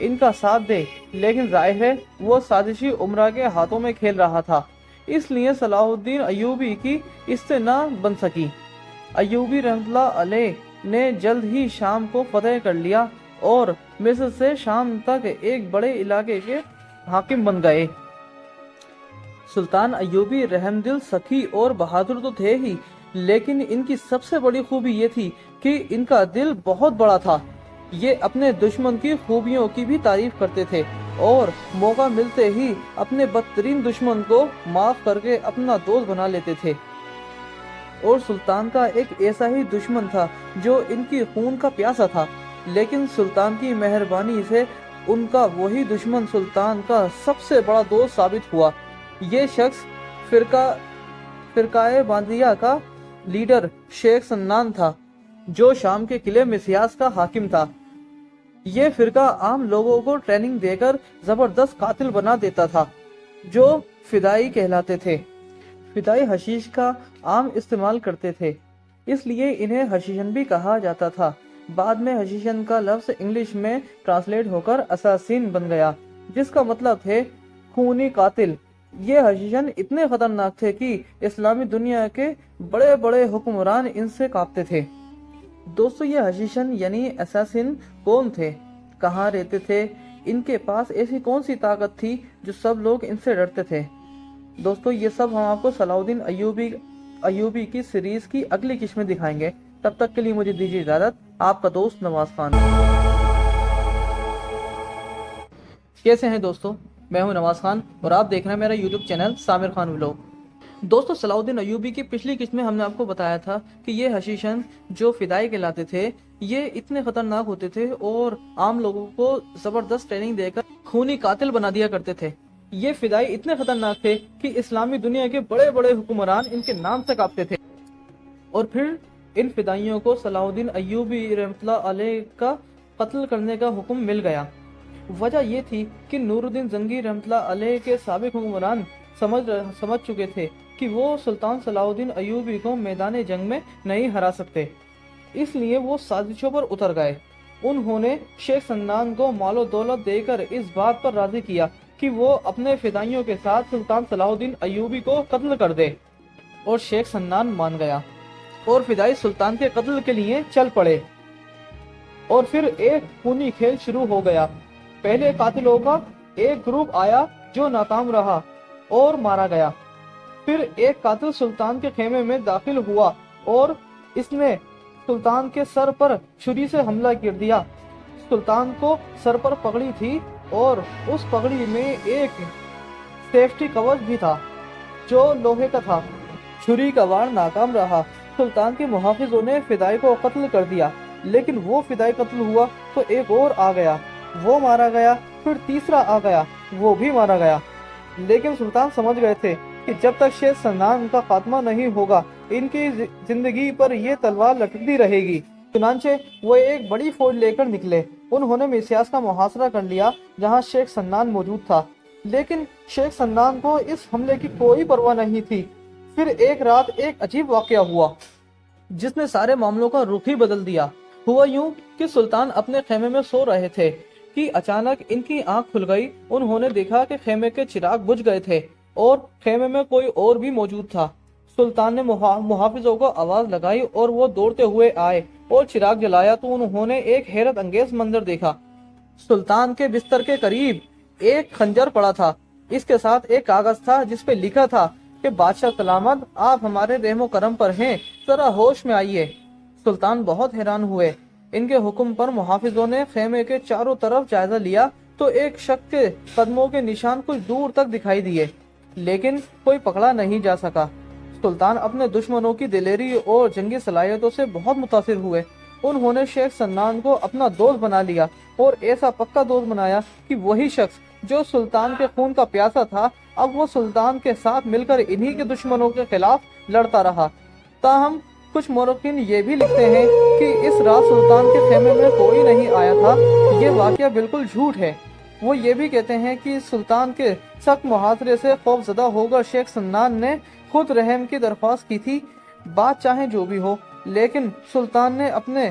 ان کا ساتھ دے، لیکن ظاہر ہے وہ سازشی عمرہ کے ہاتھوں میں کھیل رہا تھا، اس لیے صلاح الدین ایوبی کی اس سے نہ بن سکی۔ ایوبی رحمۃ اللہ علیہ نے جلد ہی شام کو فتح کر لیا اور مصر سے شام تک ایک بڑے علاقے کے حاکم بن گئے۔ سلطان ایوبی رحم دل، سخی اور بہادر تو تھے ہی، لیکن ان کی سب سے بڑی خوبی یہ تھی کہ ان کا دل بہت بڑا تھا۔ یہ اپنے دشمن کی خوبیوں کی بھی تعریف کرتے تھے اور موقع ملتے ہی اپنے بدترین دشمن کو معاف کر کے اپنا دوست بنا لیتے تھے۔ اور سلطان کا ایک ایسا ہی دشمن تھا جو ان کی خون کا پیاسا تھا، لیکن سلطان کی مہربانی سے ان کا وہی دشمن سلطان کا سب سے بڑا دوست ثابت ہوا۔ یہ شخص فرقہ باندیہ کا لیڈر شیخ سنان تھا، جو شام کے قلعے مسیاس کا حاکم تھا۔ یہ فرقہ عام لوگوں کو ٹریننگ دے کر زبردست قاتل بنا دیتا تھا، جو فدائی کہلاتے تھے۔ فدائی حشیش کا عام استعمال کرتے تھے، اس لیے انہیں حشیشن بھی کہا جاتا تھا۔ بعد میں حشیشن کا لفظ انگلش میں ٹرانسلیٹ ہو کر اساسین بن گیا، جس کا مطلب ہے خونی قاتل۔ یہ حشیشن اتنے خطرناک تھے کہ اسلامی دنیا کے بڑے بڑے حکمران ان سے کانپتے تھے۔ دوستو، یہ حشیشن یعنی اساسین کون تھے، کہاں رہتے تھے، ان کے پاس ایسی کون سی طاقت تھی جو سب لوگ ان سے ڈرتے تھے؟ دوستو، یہ سب ہم آپ کو صلاح الدین ایوبی کی سیریز کی اگلی قسط میں دکھائیں گے۔ تب تک کے لیے مجھے دیجیے اجازت۔ آپ کا دوست نواز خان۔ کیسے ہیں دوستو؟ میں ہوں نواز خان اور آپ دیکھ رہے ہیں میرا YouTube channel Samir Khan vlog. دوستو، صلاح الدین ایوبی کی پچھلی قسط میں ہم نے آپ کو بتایا تھا کہ یہ حشیشن جو فدائی کہلاتے تھے، یہ اتنے خطرناک ہوتے تھے اور عام لوگوں کو زبردست ٹریننگ دے کر خونی قاتل بنا دیا کرتے تھے۔ یہ فدائی اتنے خطرناک تھے کہ اسلامی دنیا کے بڑے بڑے حکمران ان کے نام سے کانپتے تھے۔ اور پھر ان فدائیوں کو صلاح الدین ایوبی رحمۃ اللہ علیہ کا قتل کرنے کا حکم مل گیا۔ وجہ یہ تھی کہ نور الدین زنگی رحمۃ اللہ علیہ کے سابق حکمران سمجھ چکے تھے کہ وہ سلطان صلاح الدین ایوبی کو میدان جنگ میں نہیں ہرا سکتے، اس لیے وہ سازشوں پر اتر گئے۔ انہوں نے شیخ سنان کو مال و دولت دے کر اس بات پر راضی کیا کہ وہ اپنے فدائیوں کے ساتھ سلطان صلاح الدین ایوبی کو قتل کر دے، اور شیخ سنان مان گیا اور فدائی سلطان کے قتل کے لیے چل پڑے۔ اور پھر ایک خونی کھیل شروع ہو گیا۔ پہلے قاتلوں کا ایک گروپ آیا جو ناکام رہا اور مارا گیا۔ پھر ایک قاتل سلطان کے خیمے میں داخل ہوا اور اس نے سلطان کے سر پر چھری سے حملہ کر دیا۔ سلطان کو سر پر پگڑی تھی اور اس پگڑی میں ایک سیفٹی کور بھی تھا جو لوہے کا تھا۔ چھری کا وار ناکام رہا۔ سلطان کے محافظوں نے فدائی کو قتل کر دیا، لیکن وہ فدائی قتل ہوا تو ایک اور آ گیا، وہ مارا گیا۔ پھر تیسرا آ گیا، وہ بھی مارا گیا۔ لیکن سلطان سمجھ گئے تھے کہ جب تک شیخ سنان کا خاتمہ نہیں ہوگا، ان کی زندگی پر یہ تلوار لٹکتی رہے گی۔ چنانچہ وہ ایک بڑی فوج لے کر نکلے۔ انہوں نے مسیاس کا محاصرہ کر لیا جہاں شیخ سنان موجود تھا، لیکن شیخ سنان کو اس حملے کی کوئی پرواہ نہیں تھی۔ پھر ایک رات ایک عجیب واقعہ ہوا جس نے سارے معاملوں کا رخ ہی بدل دیا۔ ہوا یوں کہ سلطان اپنے خیمے میں سو رہے تھے کہ اچانک ان کی آنکھ کھل گئی۔ انہوں نے دیکھا کہ خیمے کے چراغ بجھ گئے تھے اور خیمے میں کوئی اور بھی موجود تھا۔ سلطان نے محافظوں کو آواز لگائی اور وہ دوڑتے ہوئے آئے اور چراغ جلایا تو انہوں نے ایک حیرت انگیز منظر دیکھا۔ سلطان کے بستر کے قریب ایک خنجر پڑا تھا، اس کے ساتھ ایک کاغذ تھا جس پہ لکھا تھا کہ بادشاہ سلامت، آپ ہمارے رحم و کرم پر ہیں، ذرا ہوش میں آئیے۔ سلطان بہت حیران ہوئے۔ ان کے حکم پر محافظوں نے خیمے کے چاروں طرف جائزہ لیا تو ایک شخص کے قدموں کے نشان کچھ دور تک دکھائی دیے، لیکن کوئی پکڑا نہیں جا سکا۔ سلطان اپنے دشمنوں کی دلیری اور جنگی صلاحیتوں سے بہت متاثر ہوئے۔ انہوں نے شیخ سنان کو اپنا دوست بنا لیا اور ایسا پکا دوست بنایا کہ وہی شخص جو سلطان کے خون کا پیاسا تھا، اب وہ سلطان کے ساتھ مل کر انہی کے دشمنوں کے خلاف لڑتا رہا۔ تاہم کچھ مورخین یہ بھی لکھتے ہیں کہ اس رات سلطان کے خیمے میں کوئی نہیں آیا تھا۔ یہ واقعہ بالکل جھوٹ ہے۔ وہ یہ بھی کہتے ہیں کہ سلطان کے سخت محاصرے سے خوف زدہ ہو کر شیخ سنان نے خود رحم کی درخواست کی تھی۔ بات چاہے جو بھی ہو، لیکن سلطان نے اپنے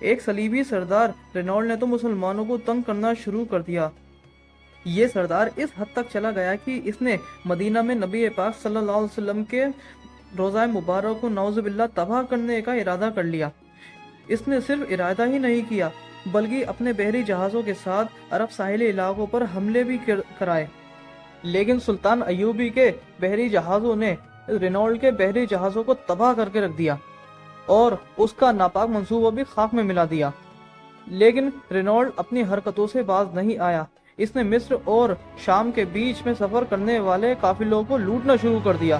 ایک صلیبی سردار رینالڈ نے تو مسلمانوں کو تنگ کرنا شروع کر دیا۔ یہ سردار اس حد تک چلا گیا کہ اس نے مدینہ میں نبی پاک صلی اللہ علیہ وسلم کے روضہ مبارک کو نعوذ باللہ تباہ کرنے کا ارادہ کر لیا۔ اس نے صرف ارادہ ہی نہیں کیا بلکہ اپنے بحری جہازوں کے ساتھ عرب ساحلی علاقوں پر حملے بھی کرائے۔ لیکن سلطان ایوبی کے بحری جہازوں نے رینالڈ کے بحری جہازوں کو تباہ کر کے رکھ دیا اور اس کا ناپاک منصوبہ بھی خاک میں ملا دیا۔ لیکن رینالڈ اپنی حرکتوں سے باز نہیں آیا۔ اس نے مصر اور شام کے بیچ میں سفر کرنے والے قافلوں کو لوٹنا شروع کر دیا۔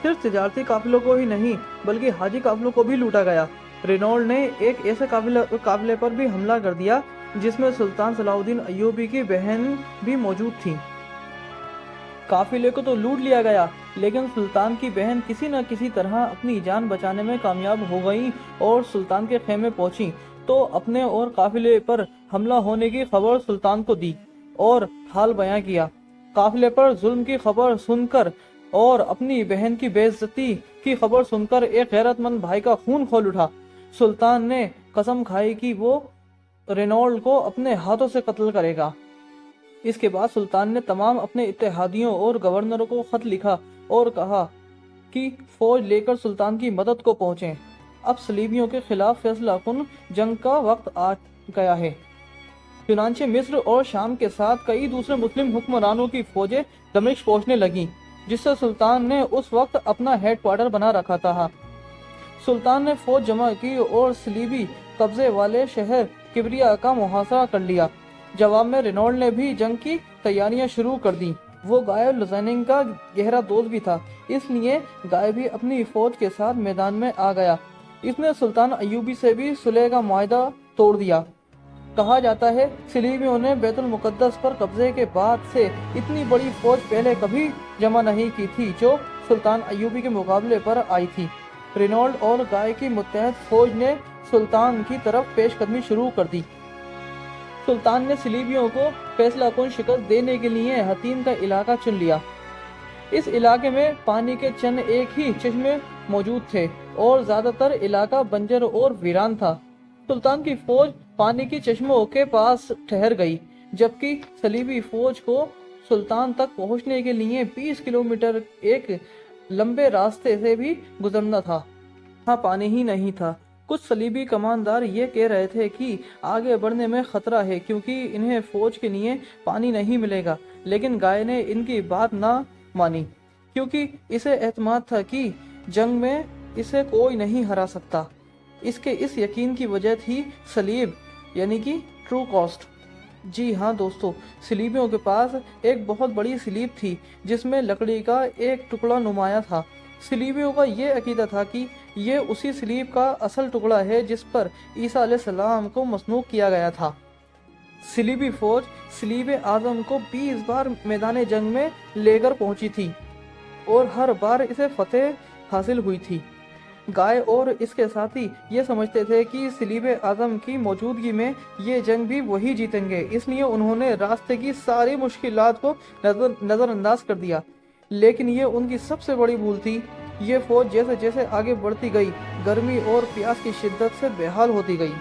صرف تجارتی قافلوں کو ہی نہیں بلکہ حاجی قافلوں کو بھی لوٹا گیا۔ رینالڈ نے ایک ایسے قافلے پر بھی حملہ کر دیا جس میں سلطان صلاح الدین ایوبی کی بہن بھی موجود تھی۔ قافلے کو تو لوٹ لیا گیا لیکن سلطان کی بہن کسی نہ کسی طرح اپنی جان بچانے میں کامیاب ہو گئی اور سلطان کے خیمے پہنچی تو اپنے اور قافلے پر حملہ ہونے کی خبر سلطان کو دی اور حال بیان کیا۔ قافلے پر ظلم کی خبر سن کر اور اپنی بہن کی بے عزتی کی خبر سن کر ایک غیرت مند بھائی کا خون کھول اٹھا۔ سلطان نے قسم کھائی کہ وہ رینالڈ کو اپنے ہاتھوں سے قتل کرے گا۔ اس کے بعد سلطان نے تمام اپنے اتحادیوں اور گورنروں کو خط لکھا اور کہا کہ فوج لے کر سلطان کی مدد کو پہنچیں۔ اب صلیبیوں کے خلاف فیصلہ کن جنگ کا وقت آ گیا ہے۔ چنانچہ مصر اور شام کے ساتھ کئی دوسرے مسلم حکمرانوں کی فوجیں دمشق پہنچنے لگیں جس سے سلطان نے اس وقت اپنا ہیڈ کوارٹر بنا رکھا تھا۔ سلطان نے فوج جمع کی اور صلیبی قبضے والے شہر کبریا کا محاصرہ کر لیا۔ جواب میں رینالڈ نے بھی جنگ کی تیاریاں شروع کر دی۔ وہ گائے لوزیننگ کا گہرا دوست بھی تھا، اس لیے گائے بھی اپنی فوج کے ساتھ میدان میں آ گیا۔ اس نے سلطان ایوبی سے بھی صلح کا معاہدہ توڑ دیا۔ کہا جاتا ہے صلیبیوں نے بیت المقدس پر قبضے کے بعد سے اتنی بڑی فوج پہلے کبھی جمع نہیں کی تھی جو سلطان ایوبی کے مقابلے پر آئی تھی۔ رینالڈ اور گائے کی متحد فوج نے سلطان کی طرف پیش قدمی شروع کر دی۔ سلطان نے صلیبیوں کو فیصلہ کن شکست دینے کے لیے حطین کا علاقہ چن لیا۔ اس علاقے میں پانی کے چند ایک ہی چشمے موجود تھے اور زیادہ تر علاقہ بنجر اور ویران تھا۔ سلطان کی فوج پانی کی چشموں کے پاس ٹھہر گئی جبکہ صلیبی فوج کو سلطان تک پہنچنے کے لیے 20 کلومیٹر ایک لمبے راستے سے بھی گزرنا تھا۔ وہاں پانی ہی نہیں تھا۔ کچھ صلیبی کماندار یہ کہہ رہے تھے کہ آگے بڑھنے میں خطرہ ہے کیونکہ انہیں فوج کے لیے پانی نہیں ملے گا، لیکن گائے نے ان کی بات نہ مانی کیونکہ اسے اعتماد تھا کہ جنگ میں اسے کوئی نہیں ہرا سکتا۔ اس کے اس یقین کی وجہ تھی صلیب یعنی کہ ٹرو کاسٹ۔ جی ہاں دوستو، صلیبیوں کے پاس ایک بہت بڑی صلیب تھی جس میں لکڑی کا ایک ٹکڑا نمایاں تھا۔ صلیبیوں کا یہ عقیدہ تھا کہ یہ اسی صلیب کا اصل ٹکڑا ہے جس پر عیسیٰ علیہ السلام کو مسنوع کیا گیا تھا۔ صلیبی فوج صلیب اعظم کو 20 بار میدان جنگ میں لے کر پہنچی تھی اور ہر بار اسے فتح حاصل ہوئی تھی۔ گائے اور اس کے ساتھی یہ سمجھتے تھے کہ صلیب اعظم کی موجودگی میں یہ جنگ بھی وہی جیتیں گے، اس لیے انہوں نے راستے کی ساری مشکلات کو نظر انداز کر دیا۔ لیکن یہ ان کی سب سے بڑی بھول تھی۔ یہ فوج جیسے جیسے آگے بڑھتی گئی گرمی اور پیاس کی شدت سے بحال ہوتی گئی۔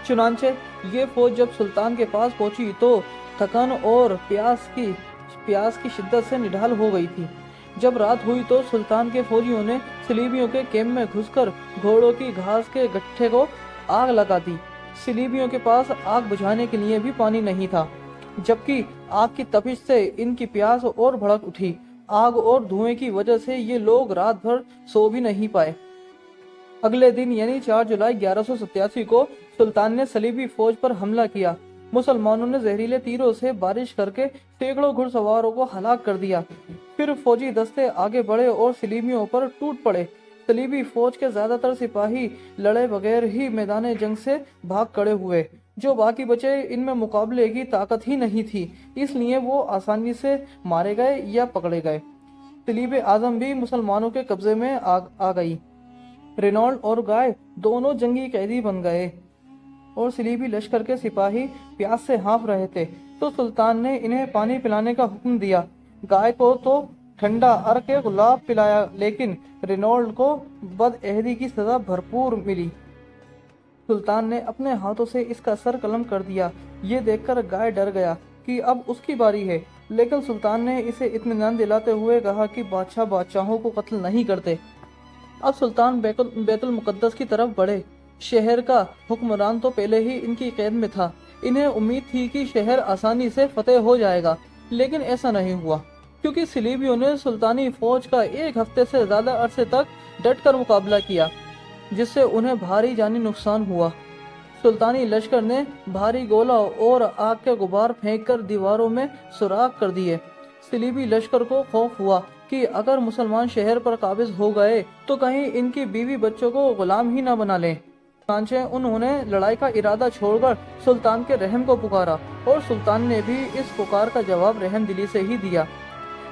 چنانچہ یہ فوج جب سلطان کے پاس پہنچی تو تھکن اور پیاس کی شدت سے نڈھال ہو گئی تھی۔ جب رات ہوئی تو سلطان کے فوجیوں نے صلیبیوں کے کیمپ میں گھس کر گھوڑوں کی گھاس کے گٹھے کو آگ لگا دی۔ صلیبیوں کے پاس آگ بجھانے کے لیے بھی پانی نہیں تھا، جبکہ آگ کی تپش سے ان کی پیاس اور بھڑک اٹھی۔ آگ اور دھوئیں کی وجہ سے یہ لوگ رات بھر سو بھی نہیں پائے۔ اگلے دن یعنی 4 جولائی 1187 کو سلطان نے صلیبی فوج پر حملہ کیا۔ مسلمانوں نے زہریلے تیروں سے بارش کر کے سینکڑوں گھڑ سواروں کو ہلاک کر دیا۔ پھر فوجی دستے آگے بڑھے اور صلیبیوں پر ٹوٹ پڑے۔ صلیبی فوج کے زیادہ تر سپاہی لڑے بغیر ہی میدان جنگ سے بھاگ کھڑے ہوئے۔ جو باقی بچے ان میں مقابلے کی طاقت ہی نہیں تھی، اس لیے وہ آسانی سے مارے گئے یا پکڑے گئے۔ صلیب اعظم بھی مسلمانوں کے قبضے میں آ گئی۔ رینالڈ اور گائے دونوں جنگی قیدی بن گئے اور صلیبی لشکر کے سپاہی پیاس سے ہانپ رہے تھے تو سلطان نے انہیں پانی پلانے کا حکم دیا۔ گائے کو تو ٹھنڈا عرق گلاب پلایا، لیکن رینالڈ کو بدعہدی کی سزا بھرپور ملی۔ سلطان نے اپنے ہاتھوں سے اس کا سر قلم کر دیا۔ یہ دیکھ کر گائے ڈر گیا کہ اب اس کی باری ہے، لیکن سلطان نے اسے اطمینان دلاتے ہوئے کہا کہ بادشاہ بادشاہوں کو قتل نہیں کرتے۔ اب سلطان بیت المقدس کی طرف بڑھے۔ شہر کا حکمران تو پہلے ہی ان کی قید میں تھا۔ انہیں امید تھی کہ شہر آسانی سے فتح ہو جائے گا، لیکن ایسا نہیں ہوا، کیونکہ صلیبیوں نے سلطانی فوج کا ایک ہفتے سے زیادہ عرصے تک ڈٹ کر مقابلہ کیا، جس سے انہیں بھاری جانی نقصان ہوا۔ سلطانی لشکر نے بھاری گولہ اور آگ کے غبار پھینک کر دیواروں میں سوراخ کر دیے۔ صلیبی لشکر کو خوف ہوا کہ اگر مسلمان شہر پر قابض ہو گئے تو کہیں ان کی بیوی بچوں کو غلام ہی نہ بنا لیں۔ چنانچہ انہوں نے لڑائی کا ارادہ چھوڑ کر سلطان کے رحم کو پکارا، اور سلطان نے بھی اس پکار کا جواب رحم دلی سے ہی دیا۔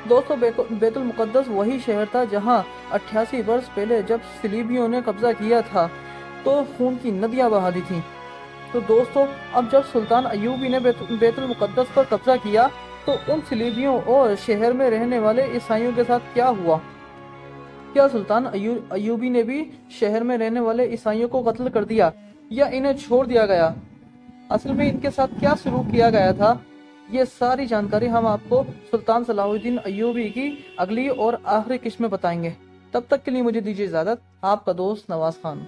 دوستو، بیت المقدس وہی شہر تھا جہاں 88 برس پہلے جب صلیبیوں نے قبضہ کیا تھا تو خون کی ندیاں بہا دی تھیں۔ تو دوستو، اب جب سلطان ایوبی نے بیت المقدس پر قبضہ کیا تو ان صلیبیوں اور شہر میں رہنے والے عیسائیوں کے ساتھ کیا ہوا؟ کیا سلطان ایوبی نے بھی شہر میں رہنے والے عیسائیوں کو قتل کر دیا یا انہیں چھوڑ دیا گیا؟ اصل میں ان کے ساتھ کیا سلوک کیا گیا تھا؟ یہ ساری جانکاری ہم آپ کو سلطان صلاح الدین ایوبی کی اگلی اور آخری قسط میں بتائیں گے۔ تب تک کے لیے مجھے دیجیے اجازت۔ آپ کا دوست نواز خان۔